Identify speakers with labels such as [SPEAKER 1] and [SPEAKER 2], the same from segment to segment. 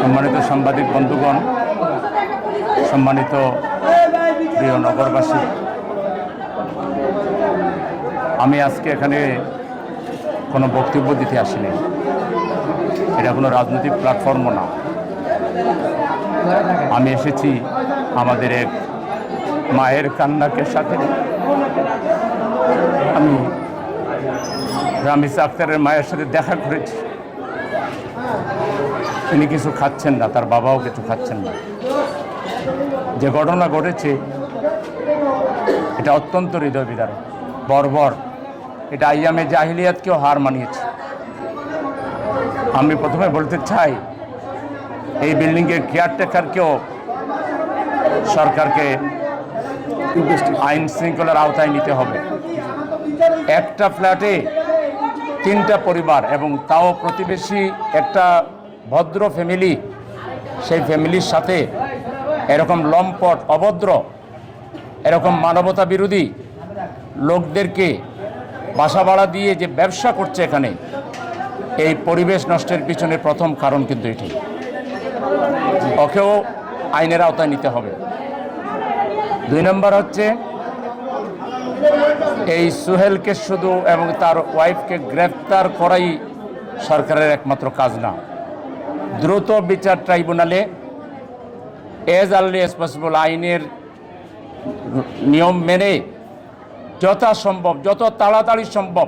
[SPEAKER 1] সম্মানিত সাংবাদিক বন্ধুগণ, সম্মানিত প্রিয় নগরবাসী, আমি আজকে এখানে কোনো বক্তব্য দিতে আসিনি। এটা কোনো রাজনৈতিক প্ল্যাটফর্মও না। আমি এসেছি আমাদের এক মায়ের কান্নাকে সাথে। আমি রামিসা আক্তারের মায়ের সাথে দেখা করেছি। তিনি কিছু খাচ্ছেন না, তার বাবাও কিছু খাচ্ছেন না। যে ঘটনা ঘটেছে এটা অত্যন্ত হৃদয় বিদারক, বর্বর। এটা আইয়ামে জাহিলিয়াতকেও হার মানিয়েছে। আমি প্রথমে বলতে চাই, এই বিল্ডিংয়ের কেয়ারটেকারকেও সরকারকে আইন শৃঙ্খলার আওতায় নিতে হবে। একটা ফ্ল্যাটে 3টা পরিবার, এবং তাও প্রতিবেশী একটা ভদ্র ফ্যামিলি, সেই ফ্যামিলির সাথে এরকম লম্পট, অভদ্র, এরকম মানবতা বিরোধী লোকদেরকে বাসা ভাড়া দিয়ে যে ব্যবসা করছে এখানে, এই পরিবেশ নষ্টের পিছনে প্রথম কারণ কিন্তু এটি। ওকেও আইনের আওতায় নিতে হবে। 2 নম্বর হচ্ছে, এই সোহেলকে শুধু এবং তার ওয়াইফকে গ্রেফতার করাই সরকারের একমাত্র কাজ না। দ্রুত বিচার ট্রাইব্যুনালে এজ আর্লি এজ পসিবল আইনের নিয়ম মেনে যথাসম্ভব, যত তাড়াতাড়ি সম্ভব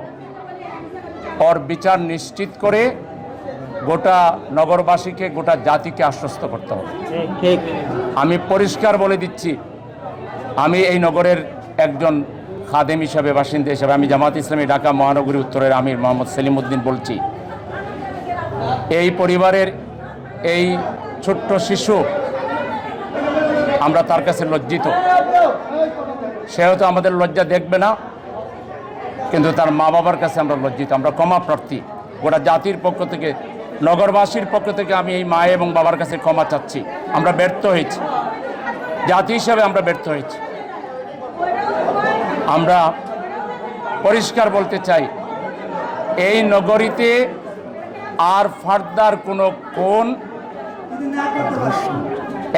[SPEAKER 1] ওর বিচার নিশ্চিত করে গোটা নগরবাসীকে, গোটা জাতিকে আশ্বস্ত করতে হবে। আমি পরিষ্কার বলে দিচ্ছি, আমি এই নগরের একজন খাদেম হিসাবে, বাসিন্দা হিসাবে, আমি জামাত ইসলামী ঢাকা মহানগরী উত্তরের আমির মোহাম্মদ সেলিম উদ্দিন বলছি, এই পরিবারের এই ছোট্ট শিশু, আমরা তার কাছে লজ্জিত। সে হয়তো আমাদের লজ্জা দেখবে না, কিন্তু তার মা বাবার কাছে আমরা লজ্জিত। আমরা ক্ষমা প্রার্থী। গোটা জাতির পক্ষ থেকে, নগরবাসীর পক্ষ থেকে আমি এই মা এবং বাবার কাছে ক্ষমা চাচ্ছি। আমরা ব্যর্থ হয়েছি, জাতি হিসাবে আমরা ব্যর্থ হয়েছি। আমরা পরিষ্কার বলতে চাই, এই নগরীতে আর ফার্দার কোনো কোন,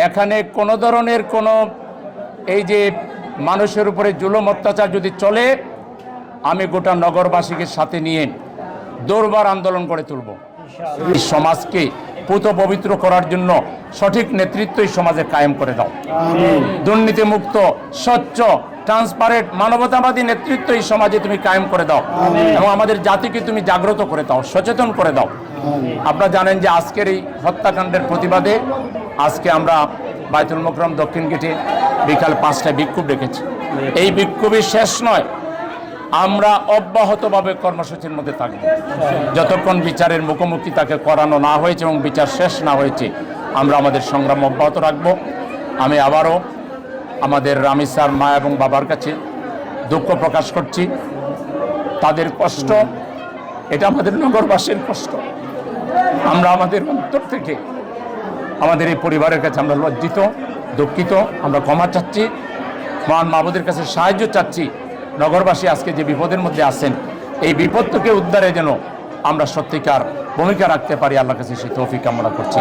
[SPEAKER 1] এখানে কোনো ধরনের কোনো এই যে মানুষের উপরে জুলুম অত্যাচার যদি চলে, আমি গোটা নগরবাসীকে সাথে নিয়ে দৌড়বার আন্দোলন করে তুলব। এই সমাজকে পুত পবিত্র করার জন্য সঠিক নেতৃত্ব এই সমাজে কায়েম করে দাও। দুর্নীতিমুক্ত, স্বচ্ছ, ট্রান্সপারেন্ট, মানবতাবাদী নেতৃত্ব এই সমাজে তুমি কায়েম করে দাও, এবং আমাদের জাতিকে তুমি জাগ্রত করে দাও, সচেতন করে দাও। আপনারা জানেন যে আজকের এই হত্যাকাণ্ডের প্রতিবাদে আজকে আমরা বায়তুল মোকরম দক্ষিণ গেটে বিকাল 5টায় বিক্ষোভ ডেকেছি। এই বিক্ষোভই শেষ নয়, আমরা অব্যাহতভাবে কর্মসূচির মধ্যে থাকব যতক্ষণ বিচারের মুখোমুখি তাকে করানো না হয়েছে এবং বিচার শেষ না হয়েছে। আমরা আমাদের সংগ্রাম অব্যাহত রাখব। আমি আবারও আমাদের রামিসার মা এবং বাবার কাছে দুঃখ প্রকাশ করছি। তাদের কষ্ট, এটা আমাদের নগরবাসীর কষ্ট। আমরা আমাদের অন্তর থেকে আমাদের এই পরিবারের কাছে আমরা লজ্জিত, দুঃখিত। আমরা ক্ষমা চাচ্ছি, মহান মাবুদের কাছে সাহায্য চাচ্ছি। নগরবাসী আজকে যে বিপদের মধ্যে আছেন, এই বিপদ থেকে উদ্ধারে যেন আমরা সত্যিকার ভূমিকা রাখতে পারি, আল্লাহর কাছে সেই তৌফিক কামনা করছি।